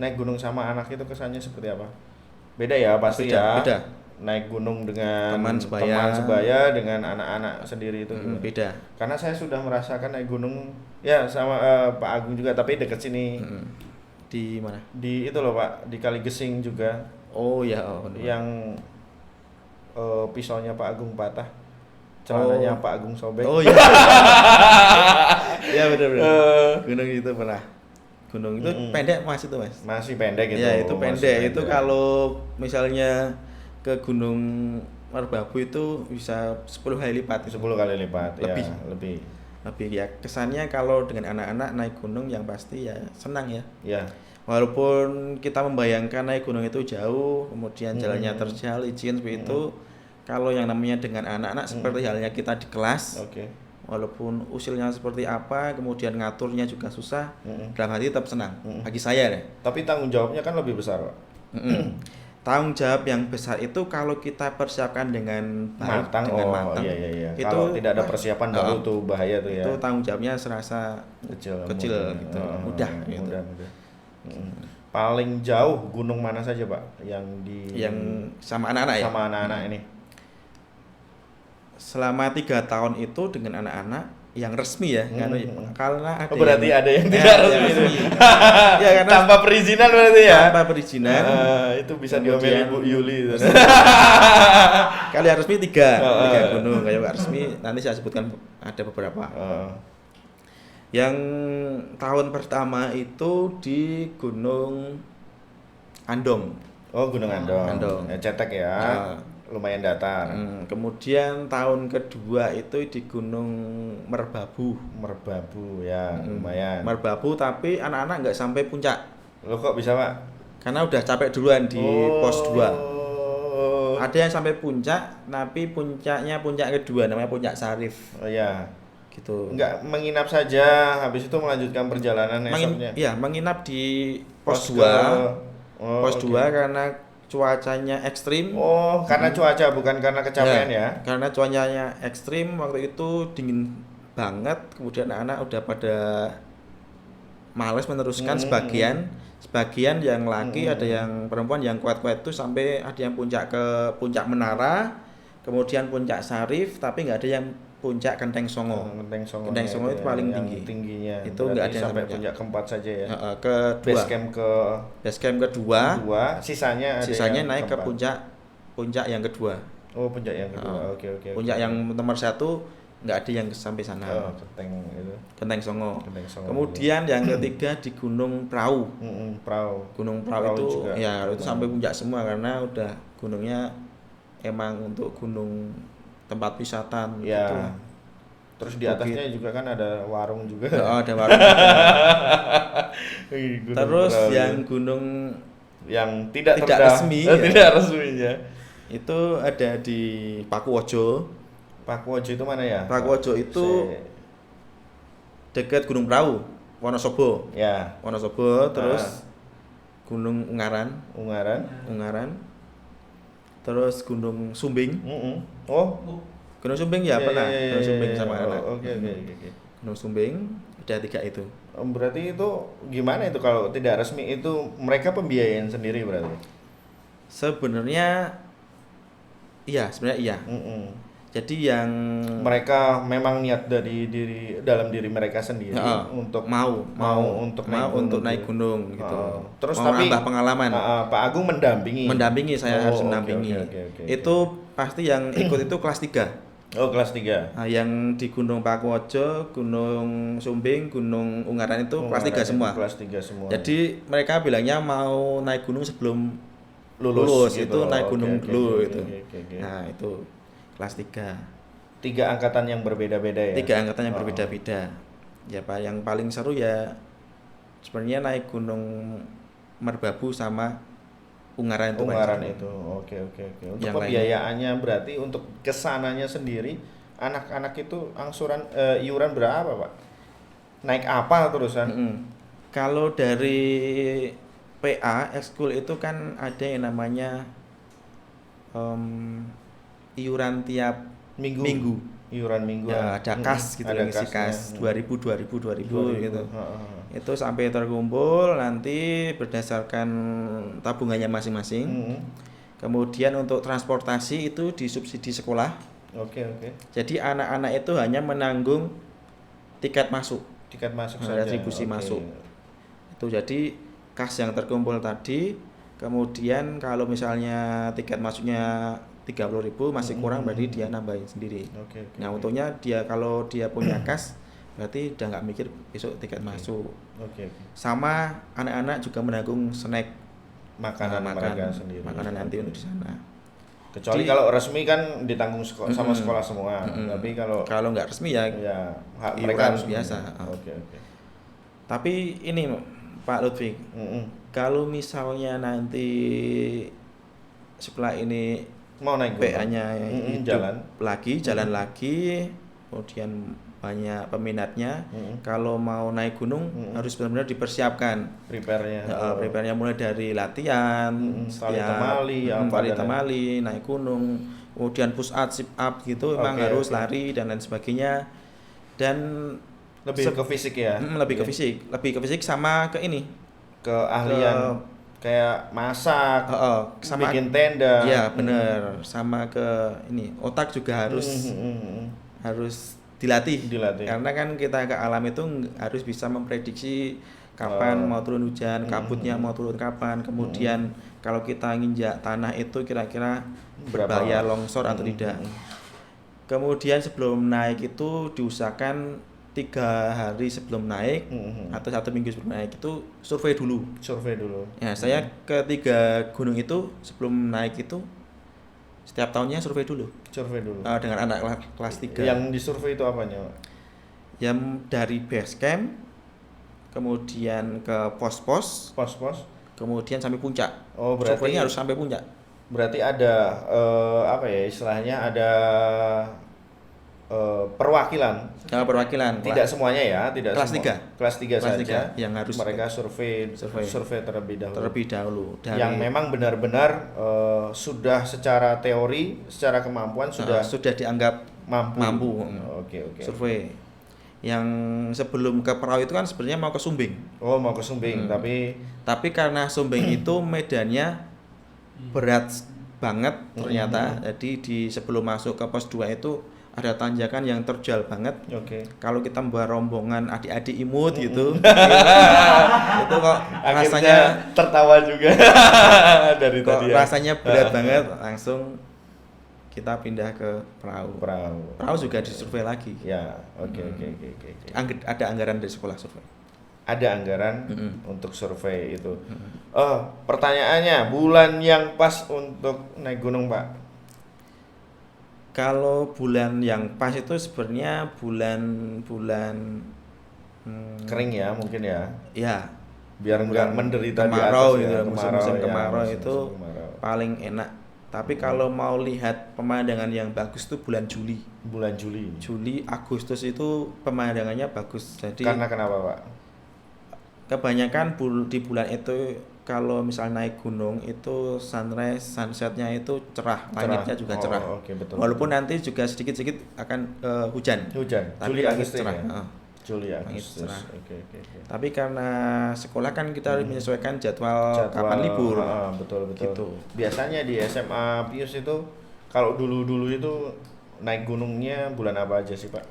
naik gunung sama anak itu kesannya seperti apa? Beda ya pasti Beda, ya. beda. Naik gunung dengan Teman sebaya. dengan anak-anak sendiri itu gimana? Beda. Karena saya sudah merasakan naik gunung ya sama Pak Agung juga, tapi deket sini. Di mana? Di itu loh Pak, di Kali Gesing juga. Oh ya, oh, Yang pisaunya Pak Agung patah, celananya Pak Agung sobek. Oh iya. Ya benar-benar. Gunung itu pernah. Gunung itu pendek Mas itu Mas. Masih pendek itu. Ya itu pendek. Masih Itu kalau misalnya ke Gunung Merbabu itu bisa 10 kali lipat. 10 kali lipat. Lebih. Ya, lebih. Lebih ya. Kesannya kalau dengan anak-anak naik gunung yang pasti ya senang ya. Ya. Walaupun kita membayangkan naik gunung itu jauh, kemudian jalannya terjal, licin seperti itu. Kalau yang namanya dengan anak-anak seperti halnya kita di kelas. Walaupun usilnya seperti apa, kemudian ngaturnya juga susah, dalam hati tetap senang. Bagi saya ya. Tapi tanggung jawabnya kan lebih besar, Pak. Tanggung jawab yang besar itu kalau kita persiapkan dengan baik, matang. dengan matang. Iya. Itu kalau tidak ada persiapan baru tuh bahaya tuh ya. Itu tanggung jawabnya serasa kecil gitu. Mudah. Paling jauh gunung mana saja, Pak? Yang sama anak-anak ya? Sama anak-anak ini. Selama 3 tahun itu dengan anak-anak yang resmi ya, karena ada berarti ada yang tidak resmi. Ya, karena tanpa perizinan berarti ya. Tanpa perizinan. Itu bisa diomelin Bu Yuli itu. Kalau yang resmi 3 gunung, kalau nggak resmi nanti saya sebutkan ada beberapa. Yang tahun pertama itu di Gunung Andong. Oh, Gunung Andong. Ya, cetek ya. Lumayan datar. Kemudian tahun kedua itu di Gunung Merbabu ya, lumayan. Merbabu tapi anak-anak nggak sampai puncak. Loh kok bisa Pak? Karena udah capek duluan di pos 2. Ada yang sampai puncak, tapi puncaknya puncak kedua namanya Puncak Sarif. Oh iya. Gitu. Enggak menginap saja, habis itu melanjutkan perjalanan esoknya. Iya, menginap di pos 2. Pos 2 karena cuacanya ekstrim. Oh, karena cuaca bukan karena kecapean ya? Karena cuacanya ekstrim waktu itu dingin banget, kemudian anak-anak udah pada males meneruskan. Sebagian yang laki ada yang perempuan yang kuat-kuat itu sampai ada yang ke puncak Menara, kemudian Puncak Sarif, tapi nggak ada yang puncak Genteng Songo. Genteng Songo itu paling tinggi. Tingginya. Itu nggak ada yang sampai puncak keempat saja ya. Base camp kedua. Sisanya naik ke puncak yang kedua. Oh, puncak yang kedua. Oke. Puncak yang nomor 1 nggak ada yang sampai sana. Genteng Songo. Kemudian yang ketiga di Gunung Prau. Gunung Prau itu juga. Ya itu sampai puncak semua karena udah gunungnya emang untuk gunung tempat wisata ya. Gitu. Terus di atasnya juga kan ada warung juga. Ada warung. Terus Prau yang gunung yang tidak resmi. Tidak resmi ya. Itu ada di Pakuwojo. Pakuwojo itu mana ya? Pakuwojo itu dekat Gunung Prau, Wonosobo. Ya. Wonosobo, terus Gunung Ungaran. Terus Gunung Sumbing. Gunung Sumbing ya pernah. Gunung Sumbing sama anak. Oke. Gunung Sumbing, ada 3 itu. Berarti itu gimana itu kalau tidak resmi itu mereka pembiayaan sendiri berarti? Sebenarnya iya. Jadi yang mereka memang niat dari dalam diri mereka sendiri untuk mau untuk naik gunung gitu. Terus mau tapi nambah pengalaman. Pak Agung mendampingi saya harus mendampingi. Okay. Itu pasti yang ikut itu kelas 3. Oh, kelas 3. Nah, yang di Gunung Pakuwojo, Gunung Sumbing, Gunung Ungaran itu kelas 3 semua. Kelas 3 semua. Jadi mereka bilangnya mau naik gunung sebelum lulus gitu. Itu naik gunung dulu gitu. Nah, itu kelas 3. 3 angkatan yang berbeda-beda ya? 3 angkatan yang berbeda-beda. Ya Pak, yang paling seru ya sebenarnya naik Gunung Merbabu sama Ungaran itu. Oke. Untuk yang pembiayaannya berarti untuk kesananya sendiri anak-anak itu angsuran iuran berapa Pak? Naik apa terusan? Kalau dari PA ekskul itu kan ada yang namanya iuran tiap minggu. Iuran mingguan. Ya, ada kas gitu, ada ngisi kasnya. kas 2000 gitu. Heeh. Itu sampai terkumpul nanti berdasarkan tabungannya masing-masing. Kemudian untuk transportasi itu disubsidi sekolah. Oke. Jadi anak-anak itu hanya menanggung tiket masuk, Tiket masuk saja. retribusi Oke. masuk. Itu jadi kas yang terkumpul tadi. Kemudian kalau misalnya tiket masuknya 30.000 masih kurang, berarti dia nambahin sendiri. Oke. Nah, untungnya dia kalau dia punya kas berarti udah nggak mikir besok tiket masuk. Oke. Sama anak-anak juga menanggung snack, Makanan mereka makan sendiri. makanan nanti untuk di sana. Kecuali Di- kalau resmi kan ditanggung sama sekolah semua. Tapi Kalau nggak resmi ya ya hak iuran mereka harus biasa. Oke. Tapi ini Pak Lutfi, kalau misalnya nanti setelah ini Mau naik gunung. PA-nya jalan Mm. lagi, kemudian banyak peminatnya. Kalau mau naik gunung harus benar-benar dipersiapkan. Prepare-nya. Prepare-nya mulai dari latihan, Tali temali, tali temali, naik gunung, kemudian push up, sit up gitu, memang harus lari dan lain sebagainya. Dan Lebih ke fisik ya. lebih ke fisik sama ke ini, Keahlian kayak masak, sama bikin tenda. ya bener, sama ke ini otak juga harus dilatih. Karena kan kita ke alam itu harus bisa memprediksi kapan mau turun hujan, kabutnya mau turun kapan, kemudian kalau kita nginjak tanah itu kira-kira berbahaya longsor atau tidak. Kemudian sebelum naik itu diusahakan 3 hari sebelum naik atau 1 minggu sebelum naik itu survei dulu. Ya, saya ke 3 gunung itu sebelum naik itu setiap tahunnya survei dulu. Dengan anak kelas 3. Yang disurvei itu apanya? Yang dari base camp, kemudian ke pos-pos, kemudian sampai puncak. Oh, berarti surveinya harus sampai puncak. Berarti ada apa ya istilahnya, ada perwakilan. Tidak semuanya ya, tidak kelas semua. Kelas 3 saja yang harus mereka survei terlebih dahulu. Yang memang benar-benar sudah secara teori, secara kemampuan sudah dianggap mampu. Oke. Survei. Yang sebelum ke perahu itu kan sebenarnya mau ke Sumbing. Oh, mau ke Sumbing, tapi karena Sumbing itu medannya berat banget ternyata. Jadi sebelum masuk ke pos 2 itu ada tanjakan yang terjal banget. Kalau kita membawa rombongan adik-adik imut gitu, itu kok rasanya tertawa juga dari kok tadi. Rasanya berat banget, langsung kita pindah ke perahu. Perahu juga disurvei lagi. Ya, oke. Ada anggaran dari sekolah survei. Ada anggaran untuk survei itu. Pertanyaannya, bulan yang pas untuk naik gunung, Pak? Kalau bulan yang pas itu sebenarnya bulan kering ya mungkin ya. Ya. Biar enggak menderita kemarau di atas gitu, musim kemarau ya, itu paling enak. Tapi kalau mau lihat pemandangan yang bagus itu bulan Juli. Juli, Agustus itu pemandangannya bagus. Jadi karena kenapa, Pak? Kebanyakan di bulan itu kalau misal naik gunung itu sunrise, sunsetnya itu cerah, langitnya juga cerah. Betul. Walaupun nanti juga sedikit-sedikit akan hujan. Tapi Juli Agustus cerah. Ya? Juli Agustus. Oke. Tapi karena sekolah kan kita harus menyesuaikan jadwal kapan libur. Betul. Gitu. Biasanya di SMA Pius itu kalau dulu itu naik gunungnya bulan apa aja sih, Pak?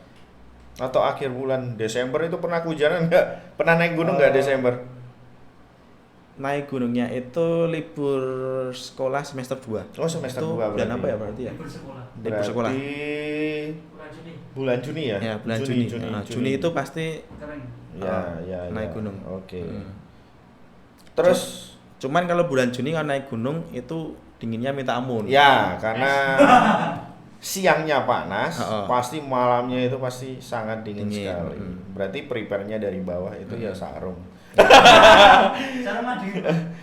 Atau akhir bulan Desember itu pernah kehujanan nggak? Pernah naik gunung nggak Desember? Naik gunungnya itu libur sekolah semester 2. Oh, semester 2 bulan apa ya berarti ya? Libur sekolah. Bulan Juni ya? Ya, bulan Juni. Juni itu pasti naik gunung. Oke. Terus cuman kalau bulan Juni kan naik gunung itu dinginnya minta ampun. Ya, karena siangnya panas, pasti malamnya itu pasti sangat dingin sekali. Berarti prepare-nya dari bawah itu ya sarung.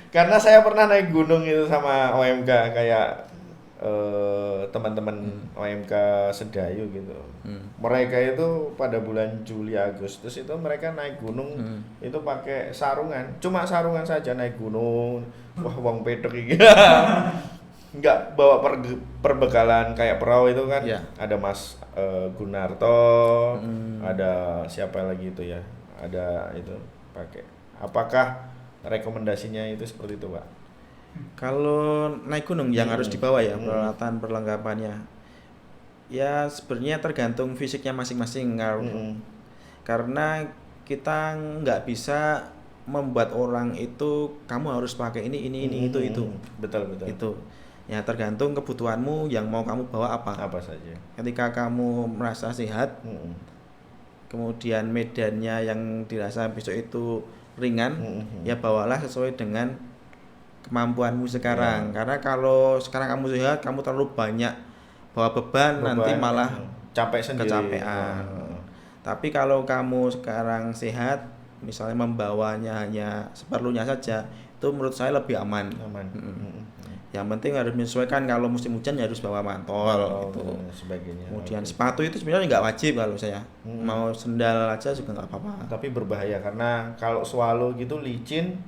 Karena saya pernah naik gunung itu sama OMK kayak teman-teman OMK Sedayu gitu. Mereka itu pada bulan Juli Agustus itu mereka naik gunung itu pakai sarungan, cuma sarungan saja naik gunung. Wah, wong pedok iki. nggak bawa perbekalan kayak perahu itu kan. Iya. Ada Mas Gunarto, ada siapa lagi itu ya, ada itu pakai. Apakah rekomendasinya itu seperti itu, Pak? Kalau naik gunung yang harus dibawa ya peralatan perlengkapannya. Ya sebenarnya tergantung fisiknya masing-masing karena kita nggak bisa membuat orang itu kamu harus pakai ini itu. Betul. Itu. Ya tergantung kebutuhanmu yang mau kamu bawa apa. Apa saja. Ketika kamu merasa sehat, kemudian medannya yang dirasa besok itu ringan, ya bawalah sesuai dengan kemampuanmu sekarang. Karena kalau sekarang kamu sehat, kamu terlalu banyak bawa beban nanti malah capek sendiri. Kecapean. Tapi kalau kamu sekarang sehat, misalnya membawanya hanya seperlunya saja, itu menurut saya lebih aman. Yang penting harus menyesuaikan, kalau musim hujan ya harus bawa mantol gitu. Sebagainya. Kemudian sepatu itu sebenarnya nggak wajib kalau saya. Mau sendal aja juga nggak apa-apa. Tapi berbahaya karena kalau swallow gitu licin,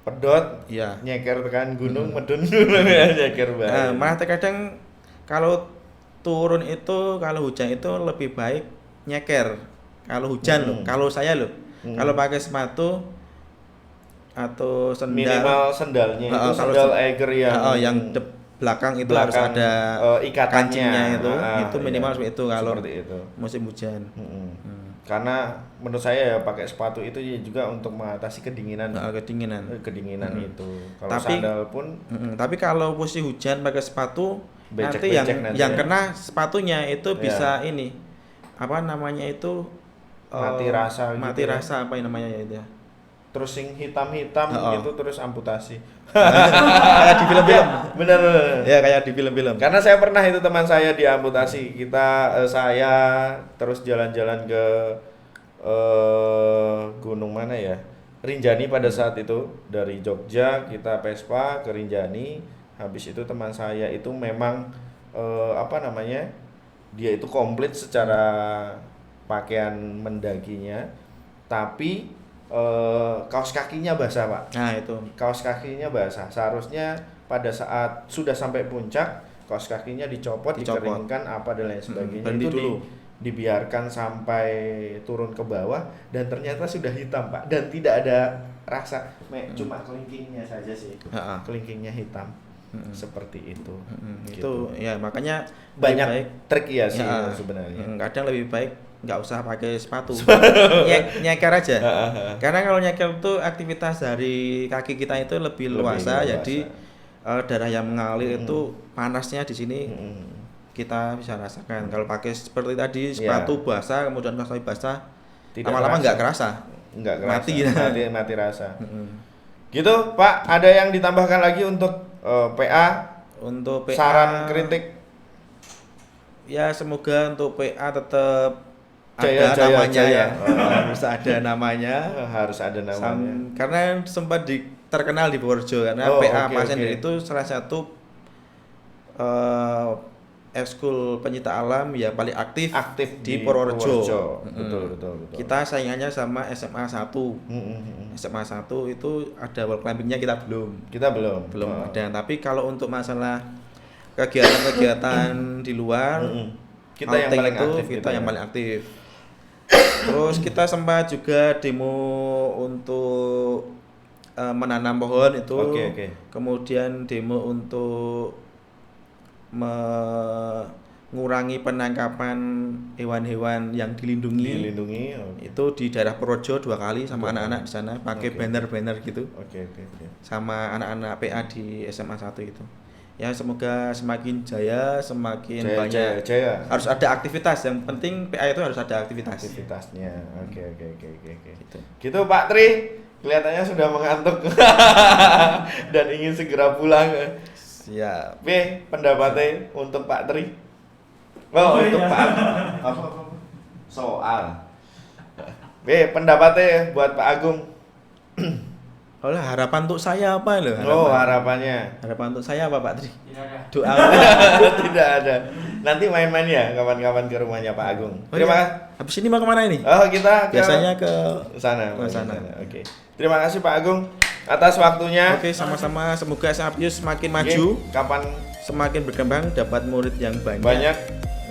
pedot, Iya. nyeker tekan gunung, medun nyeker bahaya. Malah terkadang kalau turun itu, kalau hujan itu lebih baik nyeker. Kalau hujan loh, kalau saya loh, kalau pakai sepatu atau sendal, minimal sendalnya itu sendal Eiger yang belakang itu harus ada ikatannya itu minimal seperti itu kalau itu. Musim hujan. Karena menurut saya ya pakai sepatu itu juga untuk mengatasi kedinginan itu. Kalau sandal pun tapi kalau musim hujan pakai sepatu nanti yang kena sepatunya itu bisa ini apa namanya itu mati rasa apa yang namanya ya itu ya. Terus yang hitam-hitam gitu terus amputasi. Kayak di film-film. Bener. Ya kayak di film-film. Karena saya pernah itu teman saya diamputasi. Saya terus jalan-jalan ke gunung mana ya? Rinjani pada saat itu, dari Jogja kita Vespa ke Rinjani. Habis itu teman saya itu memang dia itu komplit secara pakaian mendakinya, tapi kaos kakinya basah, Pak. Nah itu kaos kakinya basah. Seharusnya pada saat sudah sampai puncak, kaos kakinya dicopot. Dikeringkan apa dan lain sebagainya. Itu dibiarkan sampai turun ke bawah dan ternyata sudah hitam, Pak, dan tidak ada rasa, cuma kelingkingnya saja sih. Kelingkingnya hitam. Seperti itu. Itu ya makanya banyak trik ya sih sebenarnya. Kadang lebih baik nggak usah pakai sepatu, nyeker aja. Karena kalau nyeker itu aktivitas dari kaki kita itu lebih luasa. Jadi darah yang mengalir itu panasnya di sini kita bisa rasakan. Kalau pakai seperti tadi sepatu basah kemudian kaki basah, lama-lama nggak kerasa, mati rasa. Gitu, Pak. Ada yang ditambahkan lagi untuk PA? Untuk PA, saran kritik? Ya semoga untuk PA tetap Jaya. Harus ada namanya. Karena sempat terkenal di Purworejo karena PA Passenger itu salah satu ekskul penyita alam ya paling aktif di Purworejo. Betul. Kita saingannya sama SMA 1. SMA 1 itu ada wall climbingnya, kita belum ada. Tapi kalau untuk masalah kegiatan di luar, kita yang paling aktif. Terus kita sempat juga demo untuk menanam pohon itu. Kemudian demo untuk mengurangi penangkapan hewan-hewan yang dilindungi. Itu di daerah Purworejo 2 kali sama anak-anak di sana pakai banner-banner gitu. Sama anak-anak PA di SMA 1 itu. Ya semoga semakin jaya, semakin banyak. Jaya. Harus ada aktivitas, yang penting PA itu harus ada aktivitasnya. Oke. Gitu Pak Tri, kelihatannya sudah mengantuk dan ingin segera pulang. Siap. B, pendapatnya untuk Pak Tri? Untuk Pak apa? Soal. B, pendapatnya buat Pak Agung. Harapan untuk saya apa loh? Harapannya. Harapan untuk saya apa, Pak Tri? Doa. Tidak ada. Nanti main-main ya kawan-kawan ke rumahnya Pak Agung. Terima kasih. Habis ini mau kemana ini? Kita biasanya ke sana. sana. Oke. Terima kasih Pak Agung. atas waktunya. Oke, sama-sama. Semoga Sapius semakin maju, Kapan semakin berkembang, dapat murid yang banyak. banyak.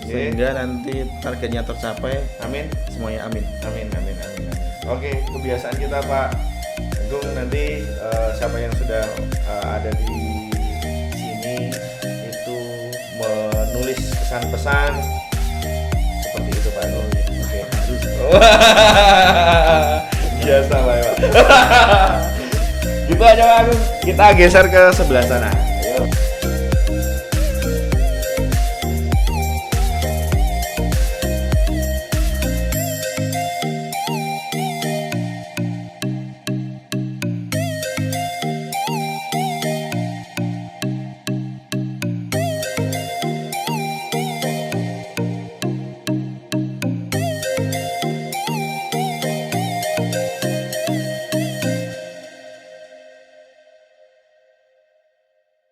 Sehingga nanti targetnya tercapai. Amin. Semuanya amin. Amin. Oke, kebiasaan kita Pak Agung nanti siapa yang sudah ada di sini itu menulis pesan-pesan seperti itu Pak Agung. Oke. Biasa Pak. Gitu aja Pak Agung. Kita geser ke sebelah sana.